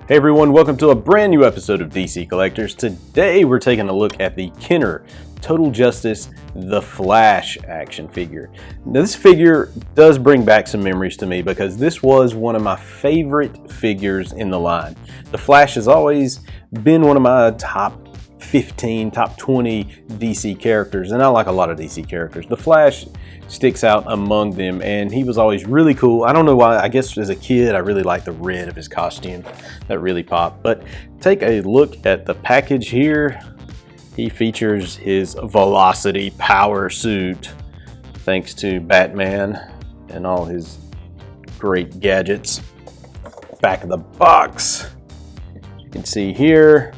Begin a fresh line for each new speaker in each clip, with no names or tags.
Hey everyone, welcome to a brand new episode of DC Collectors. Today we're taking a look at the Kenner Total Justice The Flash action figure. Now this figure does bring back some memories to me because this was one of my favorite figures in the line. The Flash has always been one of my top 15, top 20 DC characters, and I like a lot of DC characters. The Flash sticks out among them, and he was always really cool. I don't know why. I guess as a kid I really liked the red of his costume. That really popped. But take a look at the package here. He features his Velocity power suit, thanks to Batman and all his great gadgets. Back of the box, you can see here,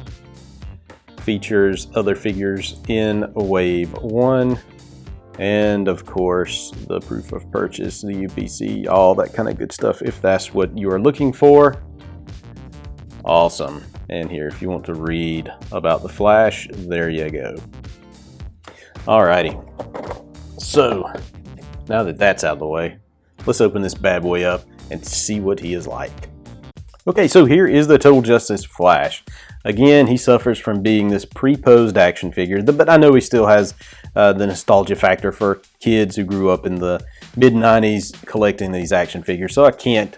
features other figures in Wave 1. And of course, the proof of purchase, the UPC, all that kind of good stuff if that's what you are looking for. Awesome. And here, if you want to read about the Flash, there you go. Alrighty. So, now that that's out of the way, let's open this bad boy up and see what he is like. Okay, so here is the Total Justice Flash. Again, he suffers from being this pre-posed action figure, but I know he still has the nostalgia factor for kids who grew up in the mid-90s collecting these action figures, so I can't,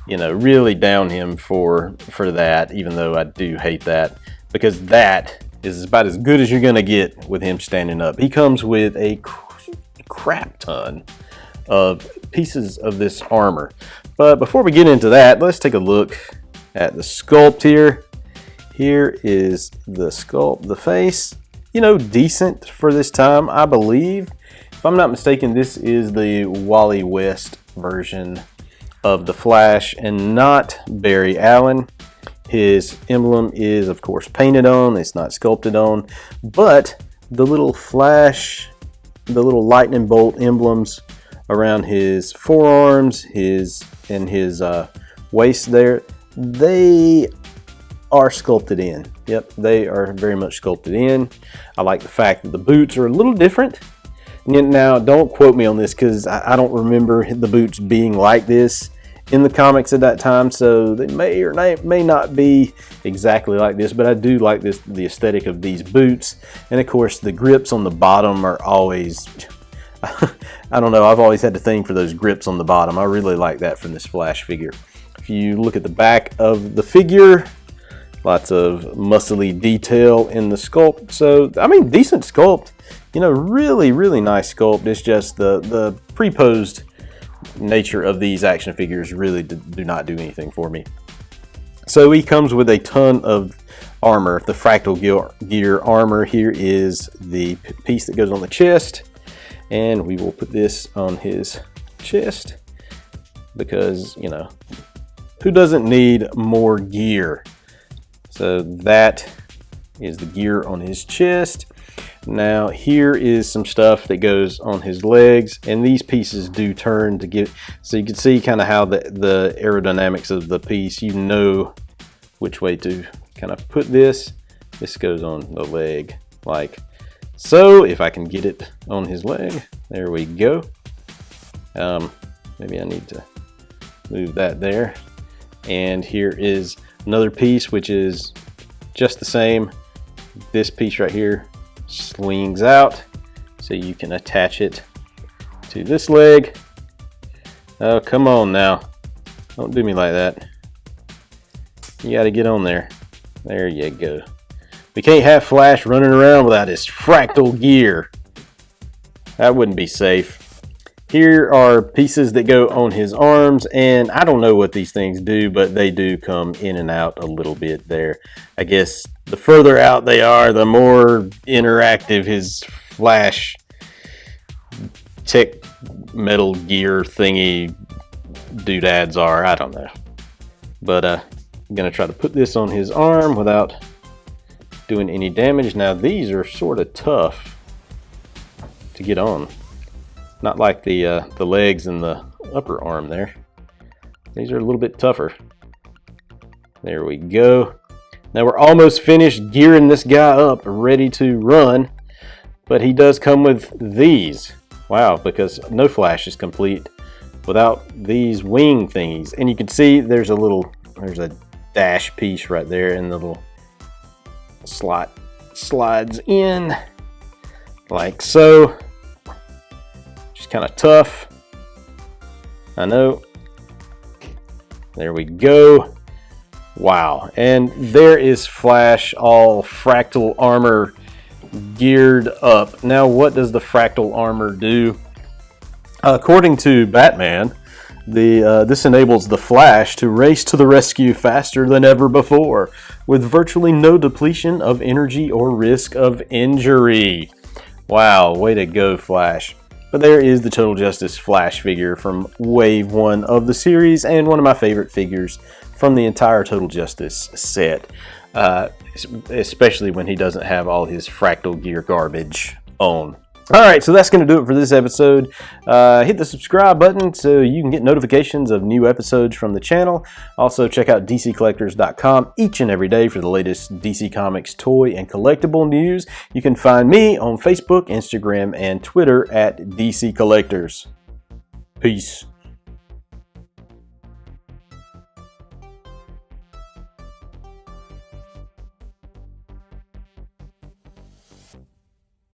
really down him for that, even though I do hate that, because that is about as good as you're going to get with him standing up. He comes with a crap ton of pieces of this armor. But before we get into that, let's take a look at the sculpt here. Here is the sculpt, the face. Decent for this time, I believe. If I'm not mistaken, this is the Wally West version of the Flash and not Barry Allen. His emblem is, of course, painted on. It's not sculpted on. But the little Flash, the little lightning bolt emblems around his forearms, his waist there, they are sculpted in. Yep, they are very much sculpted in. I like the fact that the boots are a little different. Now, don't quote me on this because I don't remember the boots being like this in the comics at that time, so they may or may not be exactly like this, but I do like the aesthetic of these boots. And of course, the grips on the bottom are always, I don't know, I've always had the thing for those grips on the bottom. I really like that from this Flash figure. If you look at the back of the figure, lots of muscly detail in the sculpt. So, decent sculpt. Really, really nice sculpt. It's just the pre-posed nature of these action figures really do not do anything for me. So he comes with a ton of armor. The fractal gear armor. Here is the piece that goes on the chest. And we will put this on his chest because, who doesn't need more gear? So that is the gear on his chest. Now here is some stuff that goes on his legs, and these pieces do turn to get, so you can see kind of how the aerodynamics of the piece, which way to kind of put this. This goes on the leg like so. If I can get it on his leg, there we go. Maybe I need to move that there. And here is another piece which is just the same. This piece right here swings out so you can attach it to this leg. Oh, come on now. Don't do me like that. You got to get on there. There you go. We can't have Flash running around without his fractal gear. That wouldn't be safe. Here are pieces that go on his arms, and I don't know what these things do, but they do come in and out a little bit there. I guess the further out they are, the more interactive his Flash tech metal gear thingy doodads are. I don't know. But I'm going to try to put this on his arm without doing any damage. Now these are sort of tough to get on. Not like the legs and the upper arm there. These are a little bit tougher. There we go. Now we're almost finished gearing this guy up, ready to run. But he does come with these. Wow, because no Flash is complete without these wing thingies. And you can see there's a dash piece right there, and the little slot slides in like so. Just kind of tough, I know. There we go. Wow, and there is Flash, all fractal armor geared up. Now, what does the fractal armor do? According to Batman, this enables the Flash to race to the rescue faster than ever before, with virtually no depletion of energy or risk of injury. Wow, way to go, Flash. But there is the Total Justice Flash figure from Wave 1 of the series, and one of my favorite figures from the entire Total Justice set. Especially when he doesn't have all his fractal gear garbage on. Alright, so that's going to do it for this episode. Hit the subscribe button so you can get notifications of new episodes from the channel. Also, check out DCCollectors.com each and every day for the latest DC Comics toy and collectible news. You can find me on Facebook, Instagram, and Twitter at DCCollectors. Peace.